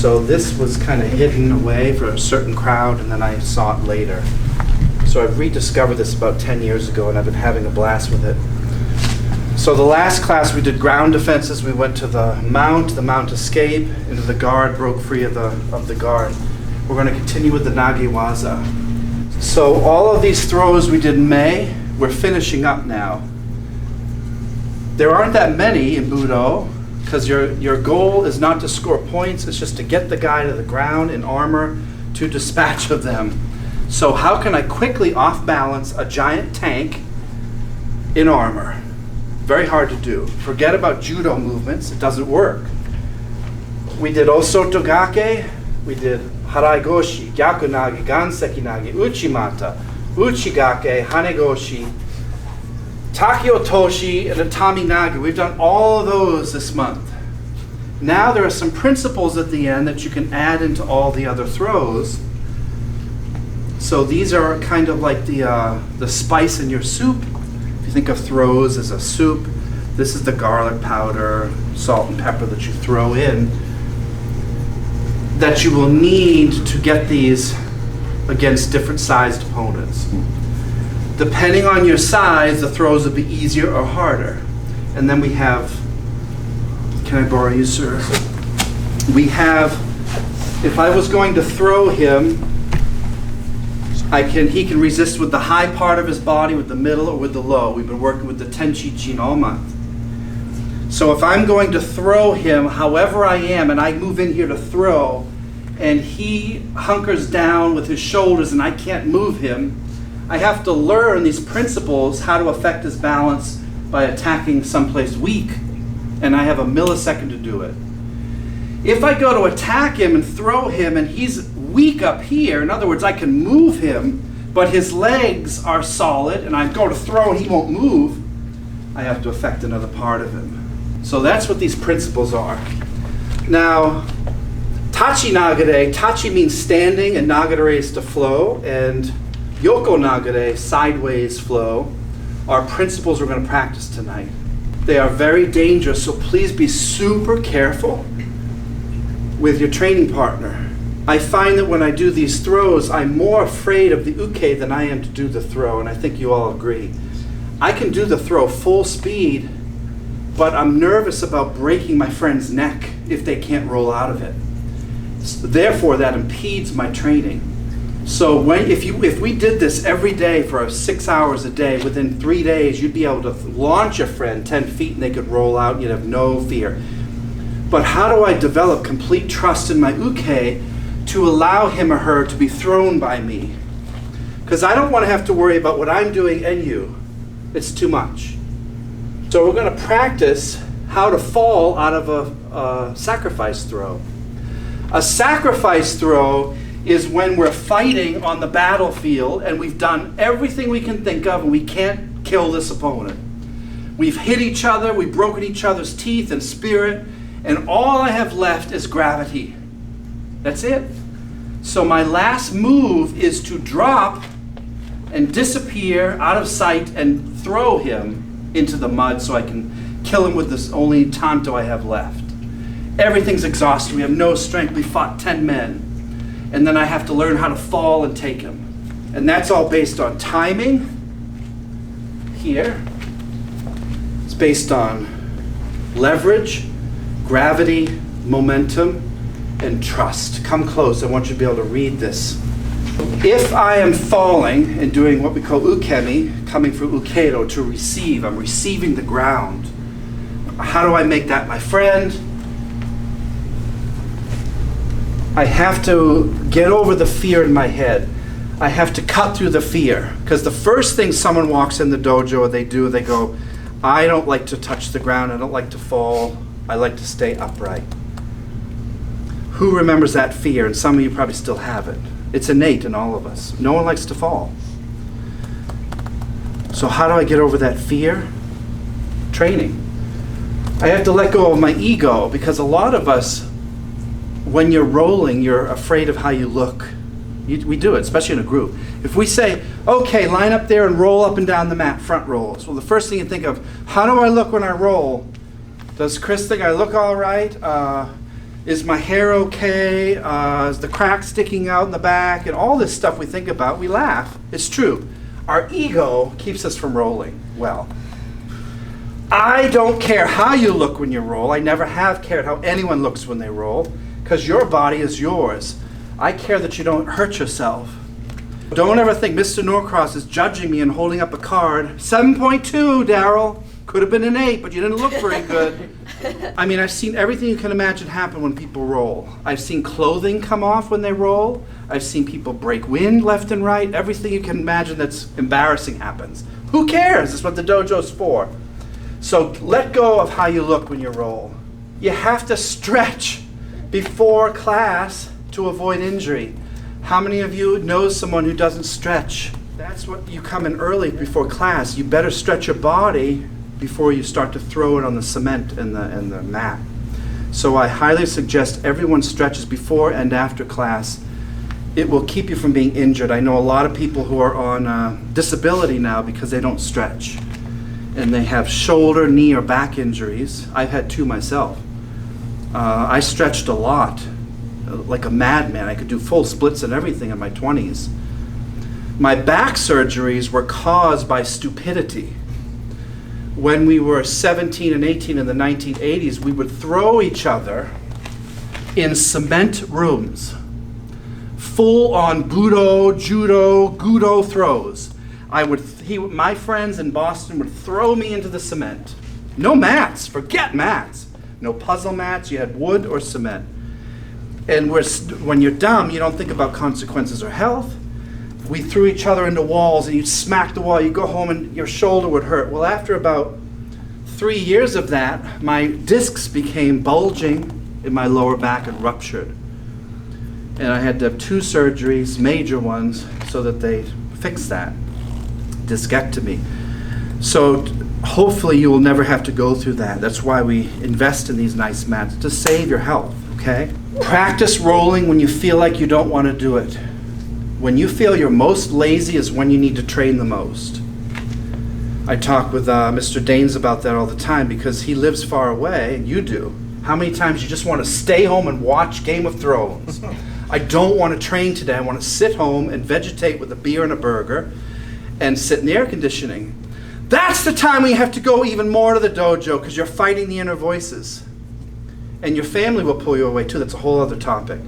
So this was kind of hidden away for a certain crowd, and then I saw it later. So I've rediscovered this about 10 years ago, and I've been having a blast with it. So the last class we did ground defenses. We went to the mount escape, into the guard, broke free of the guard. We're going to continue with the nagewaza. So all of these throws we did in May, we're finishing up now. There aren't that many in Budo, because your goal is not to score points, it's just to get the guy to the ground in armor to dispatch of them. So how can I quickly off-balance a giant tank in armor? Very hard to do. Forget about judo movements, it doesn't work. We did Osotogake, we did Haraigoshi, Gyakunage, Gansekinage, Uchimata, Uchigake, Hanegoshi, Takiotoshi, and Ataminage. We've done all of those this month. Now there are some principles at the end that you can add into all the other throws. So these are kind of like the spice in your soup. If you think of throws as a soup, this is the garlic powder, salt and pepper that you throw in, that you will need to get these against different sized opponents. Depending on your size, the throws will be easier or harder. And then we have, can I borrow you, sir? We have, if I was going to throw him, he can resist with the high part of his body, with the middle, or with the low. We've been working with the Tenchi Jin all month. So if I'm going to throw him, however I am, and I move in here to throw, and he hunkers down with his shoulders and I can't move him, I have to learn these principles, how to affect his balance by attacking someplace weak. And I have a millisecond to do it. If I go to attack him and throw him and he's weak up here, in other words, I can move him, but his legs are solid, and I go to throw and he won't move, I have to affect another part of him. So that's what these principles are. Now, Tachi Nagare, Tachi means standing, and Nagare is to flow, and Yoko Nagare, sideways flow, are principles we're going to practice tonight. They are very dangerous, so please be super careful with your training partner. I find that when I do these throws, I'm more afraid of the uke than I am to do the throw, and I think you all agree. I can do the throw full speed, but I'm nervous about breaking my friend's neck if they can't roll out of it. Therefore, that impedes my training. So if we did this every day for 6 hours a day, within 3 days, you'd be able to launch a friend 10 feet and they could roll out, and you'd have no fear. But how do I develop complete trust in my uke to allow him or her to be thrown by me? Because I don't want to have to worry about what I'm doing and you. It's too much. So we're going to practice how to fall out of a sacrifice throw. A sacrifice throw is when we're fighting on the battlefield and we've done everything we can think of and we can't kill this opponent. We've hit each other, we've broken each other's teeth and spirit, and all I have left is gravity. That's it. So my last move is to drop and disappear out of sight and throw him into the mud so I can kill him with this only tanto I have left. Everything's exhausted. We have no strength. We fought 10 men. And then I have to learn how to fall and take him. And that's all based on timing here. It's based on leverage, gravity, momentum, and trust. Come close. I want you to be able to read this. If I am falling and doing what we call ukemi, coming from ukedo, to receive, I'm receiving the ground. How do I make that my friend? I have to get over the fear in my head. I have to cut through the fear. Because the first thing someone walks in the dojo, they go, I don't like to touch the ground, I don't like to fall, I like to stay upright. Who remembers that fear? And some of you probably still have it. It's innate in all of us. No one likes to fall. So how do I get over that fear? Training. I have to let go of my ego, because a lot of us, when you're rolling, you're afraid of how you look. We do it, especially in a group. If we say, okay, line up there and roll up and down the mat, front rolls. Well, the first thing you think of, how do I look when I roll? Does Chris think I look all right? Is my hair okay? Is the crack sticking out in the back? And all this stuff we think about, we laugh. It's true. Our ego keeps us from rolling well. I don't care how you look when you roll. I never have cared how anyone looks when they roll, because your body is yours. I care that you don't hurt yourself. Don't ever think Mr. Norcross is judging me and holding up a card. 7.2, Daryl. Could have been an 8, but you didn't look very good. I mean, I've seen everything you can imagine happen when people roll. I've seen clothing come off when they roll. I've seen people break wind left and right. Everything you can imagine that's embarrassing happens. Who cares? That's what the dojo's for. So let go of how you look when you roll. You have to stretch before class to avoid injury. How many of you know someone who doesn't stretch? That's what you come in early before class. You better stretch your body before you start to throw it on the cement and the mat. So I highly suggest everyone stretches before and after class. It will keep you from being injured. I know a lot of people who are on disability now because they don't stretch. And they have shoulder, knee, or back injuries. I've had 2 myself. I stretched a lot, like a madman. I could do full splits and everything in my 20s. My back surgeries were caused by stupidity. When we were 17 and 18 in the 1980s, we would throw each other in cement rooms. Full on Budo, Judo, Gudo throws. My friends in Boston would throw me into the cement. No mats, forget mats. No puzzle mats, you had wood or cement. And when you're dumb, you don't think about consequences or health. We threw each other into walls and you'd smack the wall, you'd go home and your shoulder would hurt. Well, after about 3 years of that, my discs became bulging in my lower back and ruptured. And I had to have 2 surgeries, major ones, so that they fixed that. Discectomy. So hopefully you will never have to go through that. That's why we invest in these nice mats, to save your health, okay? Practice rolling when you feel like you don't want to do it. When you feel you're most lazy is when you need to train the most. I talk with Mr. Daines about that all the time because he lives far away, and you do. How many times you just want to stay home and watch Game of Thrones? I don't want to train today. I want to sit home and vegetate with a beer and a burger and sit in the air conditioning. That's the time when you have to go even more to the dojo because you're fighting the inner voices. And your family will pull you away too. That's a whole other topic.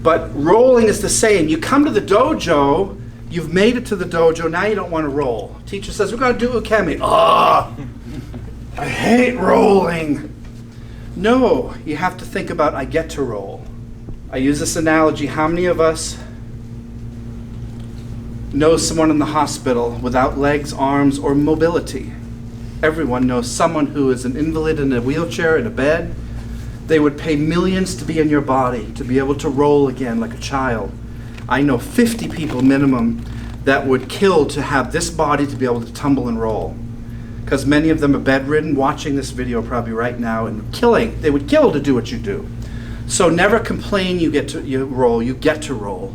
But rolling is the same. You come to the dojo, you've made it to the dojo, now you don't want to roll. Teacher says, we're going to do Ukemi. I hate rolling. No, you have to think about, I get to roll. I use this analogy. How many of us know someone in the hospital without legs, arms, or mobility? Everyone knows someone who is an invalid in a wheelchair, in a bed. They would pay millions to be in your body, to be able to roll again like a child. I know 50 people minimum that would kill to have this body to be able to tumble and roll. Because many of them are bedridden, watching this video probably right now, and killing. They would kill to do what you do. So never complain you roll, you get to roll.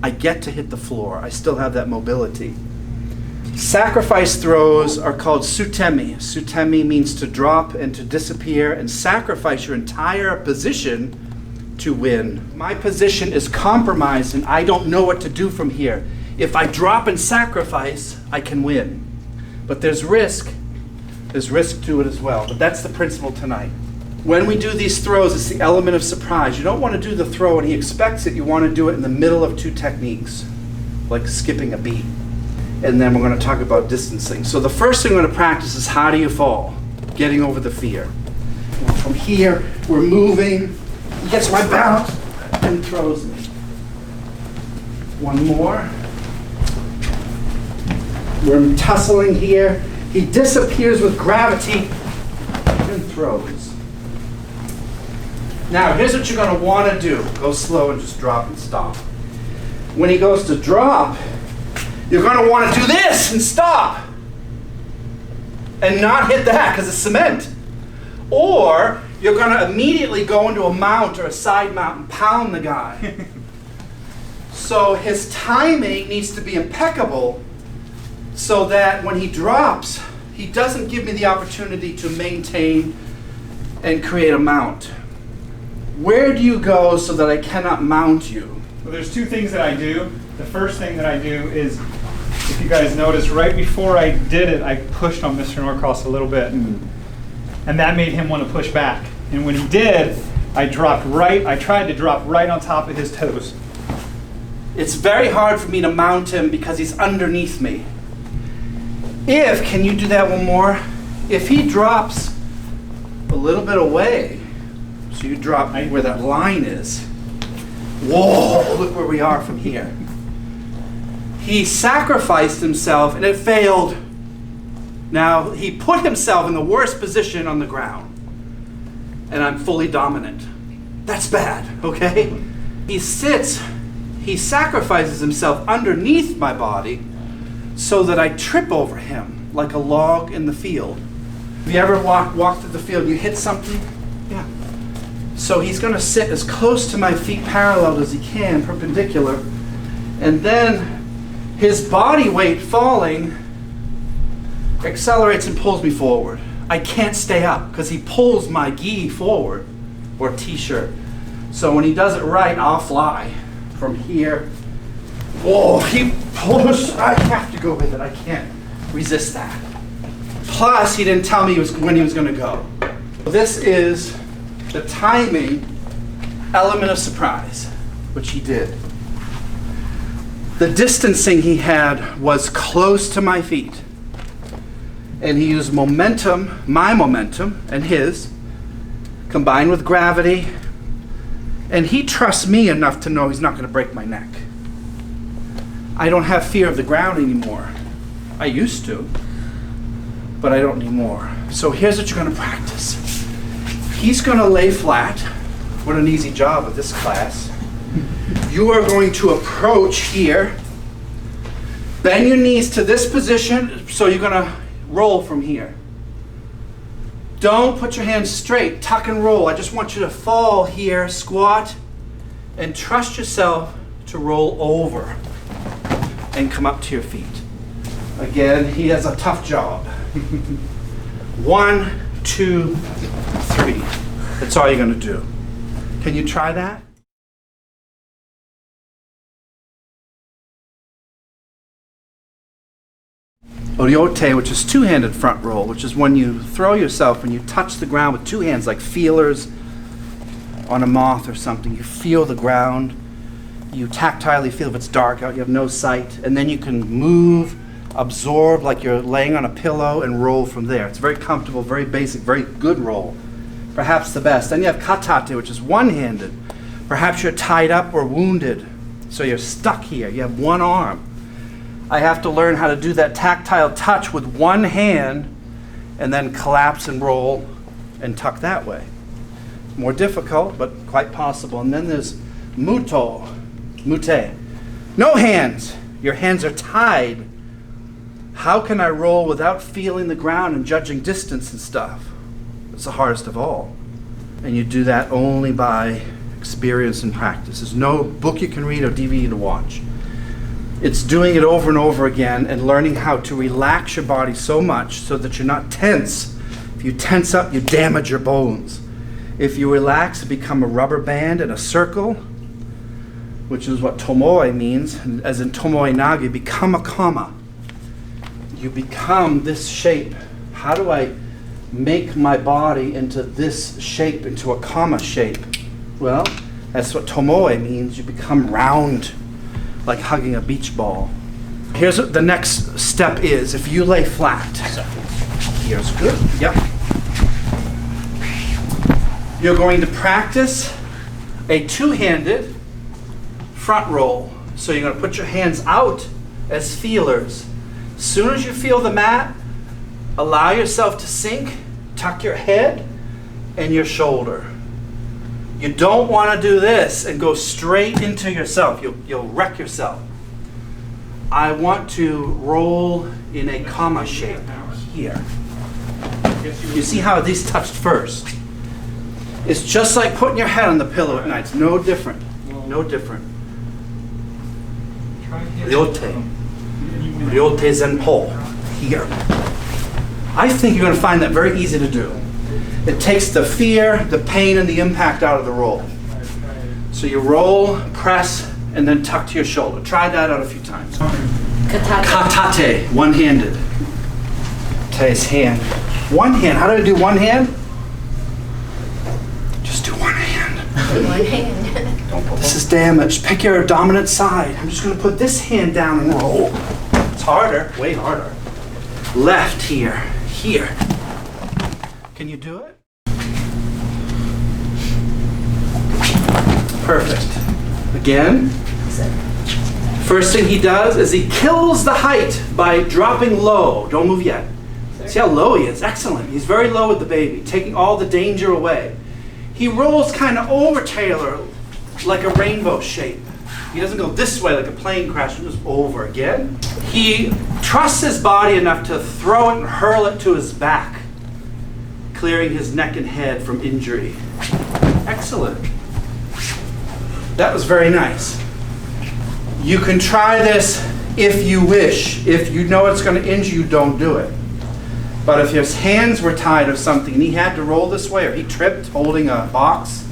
I get to hit the floor. I still have that mobility. Sacrifice throws are called sutemi. Sutemi means to drop and to disappear and sacrifice your entire position to win. My position is compromised and I don't know what to do from here. If I drop and sacrifice, I can win. But there's risk. There's risk to it as well. But that's the principle tonight. When we do these throws, it's the element of surprise. You don't want to do the throw and he expects it. You want to do it in the middle of 2 techniques, like skipping a beat. And then we're going to talk about distancing. So the first thing we're going to practice is how do you fall? Getting over the fear. From here, we're moving. He gets my balance and throws me. One more. We're tussling here. He disappears with gravity and throws. Now, here's what you're going to want to do. Go slow and just drop and stop. When he goes to drop, you're going to want to do this and stop. And not hit that because it's cement. Or you're going to immediately go into a mount or a side mount and pound the guy. So his timing needs to be impeccable so that when he drops, he doesn't give me the opportunity to maintain and create a mount. Where do you go so that I cannot mount you? Well, there's two things that I do. The first thing that I do is, if you guys notice, right before I did it, I pushed on Mr. Norcross a little bit. And that made him want to push back. And when he did, I tried to drop right on top of his toes. It's very hard for me to mount him because he's underneath me. Can you do that one more? If he drops a little bit away, so you drop where that line is. Whoa, look where we are from here. He sacrificed himself and it failed. Now, he put himself in the worst position on the ground. And I'm fully dominant. That's bad, okay? He sacrifices himself underneath my body so that I trip over him like a log in the field. Have you ever walked through the field and you hit something? Yeah. So he's going to sit as close to my feet parallel as he can, perpendicular. And then his body weight falling accelerates and pulls me forward. I can't stay up because he pulls my gi forward, or t-shirt. So when he does it right, I'll fly from here. Whoa, he pulls. I have to go with it. I can't resist that. Plus, he didn't tell me when he was going to go. This is the timing element of surprise, which he did. The distancing he had was close to my feet. And he used momentum, my momentum and his, combined with gravity. And he trusts me enough to know he's not going to break my neck. I don't have fear of the ground anymore. I used to, but I don't anymore. So here's what you're going to practice. He's going to lay flat. What an easy job with this class. You are going to approach here. Bend your knees to this position, so you're going to roll from here. Don't put your hands straight. Tuck and roll. I just want you to fall here, squat, and trust yourself to roll over and come up to your feet. Again, he has a tough job. 1, 2, 3. That's all you're going to do. Can you try that? Oryote, which is two-handed front roll, which is when you throw yourself, when you touch the ground with two hands, like feelers on a moth or something. You feel the ground. You tactilely feel if it's dark out, you have no sight, and then you can move, absorb like you're laying on a pillow and roll from there. It's very comfortable, very basic, very good roll. Perhaps the best. Then you have katate, which is one-handed. Perhaps you're tied up or wounded, so you're stuck here. You have one arm. I have to learn how to do that tactile touch with one hand and then collapse and roll and tuck that way. More difficult, but quite possible. And then there's mute. No hands. Your hands are tied. How can I roll without feeling the ground and judging distance and stuff? It's the hardest of all. And you do that only by experience and practice. There's no book you can read or DVD to watch. It's doing it over and over again and learning how to relax your body so much so that you're not tense. If you tense up, you damage your bones. If you relax, you become a rubber band in a circle, which is what tomoe means. As in tomoe naga, you become a kama. You become this shape. How do I make my body into this shape, into a kama shape? Well, that's what tomoe means. You become round, like hugging a beach ball. Here's what the next step is. If you lay flat, here's good. Yep. You're going to practice a two-handed front roll. So you're going to put your hands out as feelers. As soon as you feel the mat, allow yourself to sink, tuck your head and your shoulder. You don't want to do this and go straight into yourself. You'll wreck yourself. I want to roll in a kama shape here. You see how these touched first? It's just like putting your head on the pillow at night. It's no different. No different. Ryote. Ryote Zenpo. Here. I think you're going to find that very easy to do. It takes the fear, the pain, and the impact out of the roll. So you roll, press, and then tuck to your shoulder. Try that out a few times. Katate, one-handed. Te's hand. One hand. How do I do one hand? Just do one hand. One hand. This is damaged. Pick your dominant side. I'm just going to put this hand down and roll. It's harder, way harder. Left here, here. Can you do it? Perfect. Again. First thing he does is he kills the height by dropping low. Don't move yet. See how low he is? Excellent. He's very low with the baby, taking all the danger away. He rolls kind of over Taylor like a rainbow shape. He doesn't go this way like a plane crash, he goes over again. He trusts his body enough to throw it and hurl it to his back, clearing his neck and head from injury. Excellent. That was very nice. You can try this if you wish. If you know it's going to injure you, don't do it. But if his hands were tied or something and he had to roll this way or he tripped holding a box,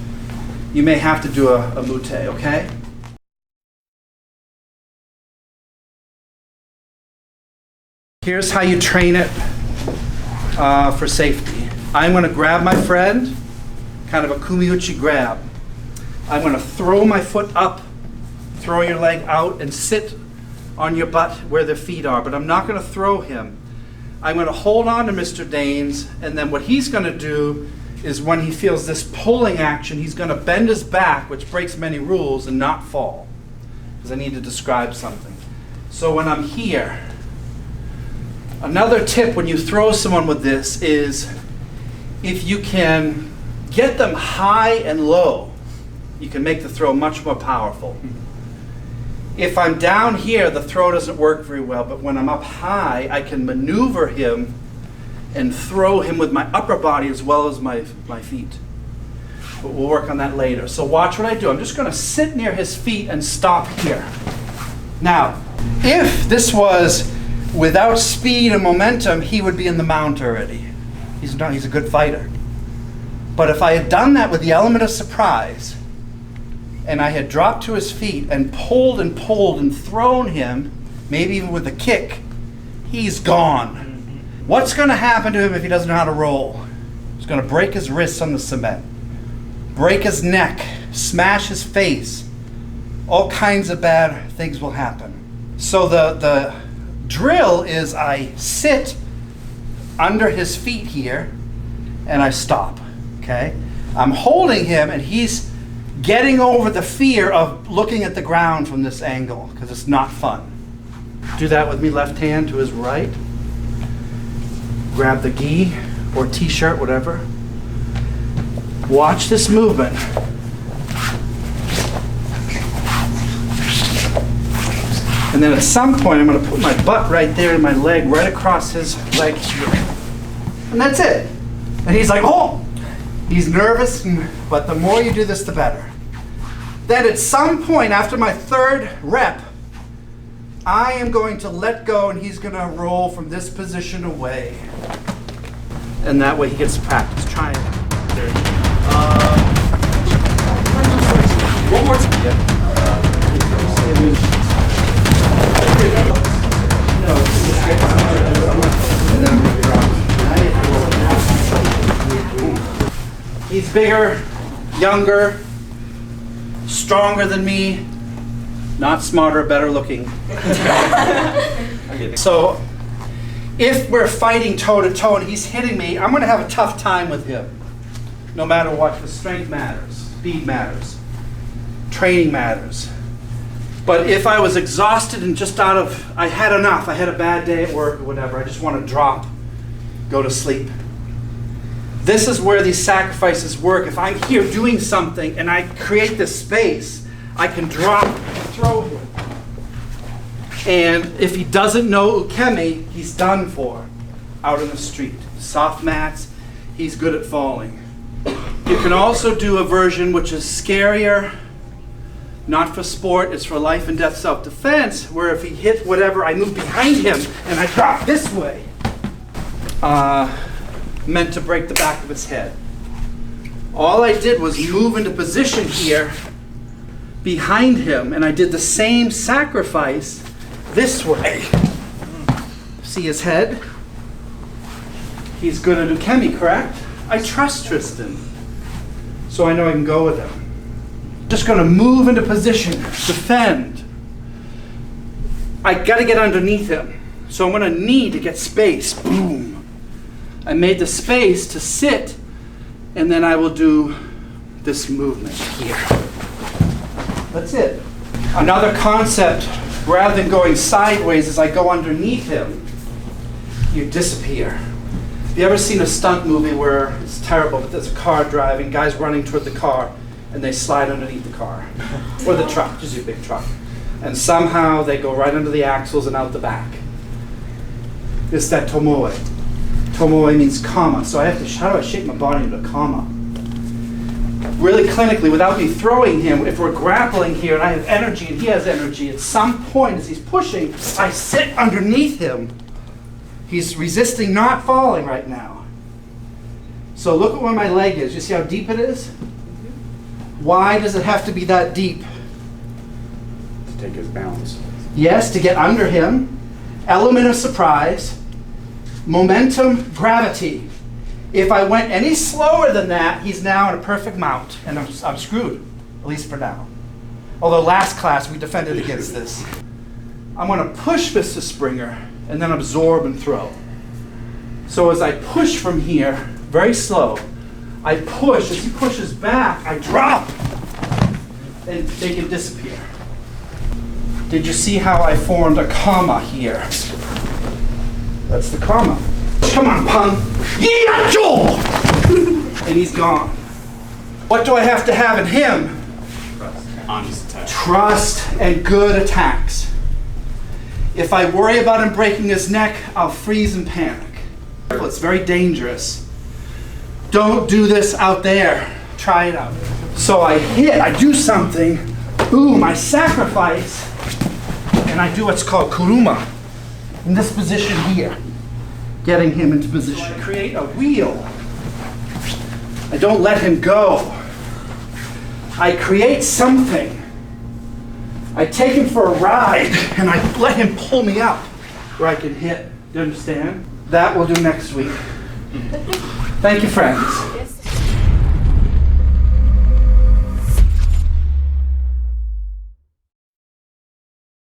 you may have to do a mute, okay? Here's how you train it for safety. I'm going to grab my friend, kind of a kumiuchi grab. I'm going to throw my foot up, throw your leg out, and sit on your butt where the feet are. But I'm not going to throw him. I'm going to hold on to Mr. Daines, and then what he's going to do is when he feels this pulling action, he's going to bend his back, which breaks many rules, and not fall. Because I need to describe something. So when I'm here, another tip when you throw someone with this is if you can get them high and low, you can make the throw much more powerful. If I'm down here, the throw doesn't work very well, but when I'm up high, I can maneuver him and throw him with my upper body as well as my feet. But we'll work on that later. So watch what I do. I'm just going to sit near his feet and stop here. Now, if this was without speed and momentum, he would be in the mount already. He's a good fighter. But if I had done that with the element of surprise, and I had dropped to his feet and pulled and thrown him, maybe even with a kick, he's gone. What's going to happen to him if he doesn't know how to roll? He's going to break his wrists on the cement, break his neck, smash his face. All kinds of bad things will happen. So the drill is I sit under his feet here and I stop, okay? I'm holding him and he's getting over the fear of looking at the ground from this angle because it's not fun. Do that with me, left hand to his right. Grab the gi or t-shirt, whatever. Watch this movement. And then at some point, I'm going to put my butt right there and my leg right across his leg here. And that's it. And he's like, oh! He's nervous, but the more you do this, the better. Then at some point after my third rep, I am going to let go and he's going to roll from this position away. And that way he gets practice. Try it. There. One more time. Yeah. He's bigger, younger, stronger than me, not smarter, better looking. So if we're fighting toe to toe and he's hitting me, I'm going to have a tough time with him. No matter what, the strength matters, speed matters, training matters. But if I was exhausted and just I had enough, I had a bad day at work or whatever, I just want to drop, go to sleep. This is where these sacrifices work. If I'm here doing something and I create this space, I can drop, throw him. And if he doesn't know Ukemi, he's done for out in the street. Soft mats, he's good at falling. You can also do a version which is scarier, not for sport, it's for life and death self-defense, where if he hit whatever, I move behind him and I drop this way. meant to break the back of his head. All I did was move into position here behind him, and I did the same sacrifice this way. See his head? He's good at Ukemi, correct? I trust Tristan, so I know I can go with him. Just gonna move into position, defend. I gotta get underneath him, so I'm gonna need to get space. Boom. I made the space to sit, and then I will do this movement here. That's it. Another concept, rather than going sideways as I go underneath him, you disappear. Have you ever seen a stunt movie where it's terrible, but there's a car driving, guys running toward the car, and they slide underneath the car? Or the truck, just a big truck. And somehow they go right under the axles and out the back. It's that tomoe. Tomoe means comma, so I have to, how do I shape my body into a comma? Really clinically, without me throwing him, if we're grappling here and I have energy and he has energy, at some point as he's pushing, I sit underneath him. He's resisting not falling right now. So look at where my leg is. You see how deep it is? Why does it have to be that deep? To take his balance. Yes, to get under him. Element of surprise. Momentum, gravity. If I went any slower than that, he's now in a perfect mount, and I'm screwed, at least for now. Although last class we defended against this. I'm going to push Mr. Springer and then absorb and throw. So as I push from here, very slow, I push. As he pushes back, I drop, and they can disappear. Did you see how I formed a comma here? That's the comma. Come on, pun. And he's gone. What do I have to have in him? Honest attack. Trust and good attacks. If I worry about him breaking his neck, I'll freeze and panic. It's very dangerous. Don't do this out there. Try it out. So I hit, I do something, boom, I sacrifice, and I do what's called kuruma, in this position here. Getting him into position. I create a wheel. I don't let him go. I create something. I take him for a ride, and I let him pull me up where I can hit. Do you understand? That we'll do next week. Thank you, friends. Yes.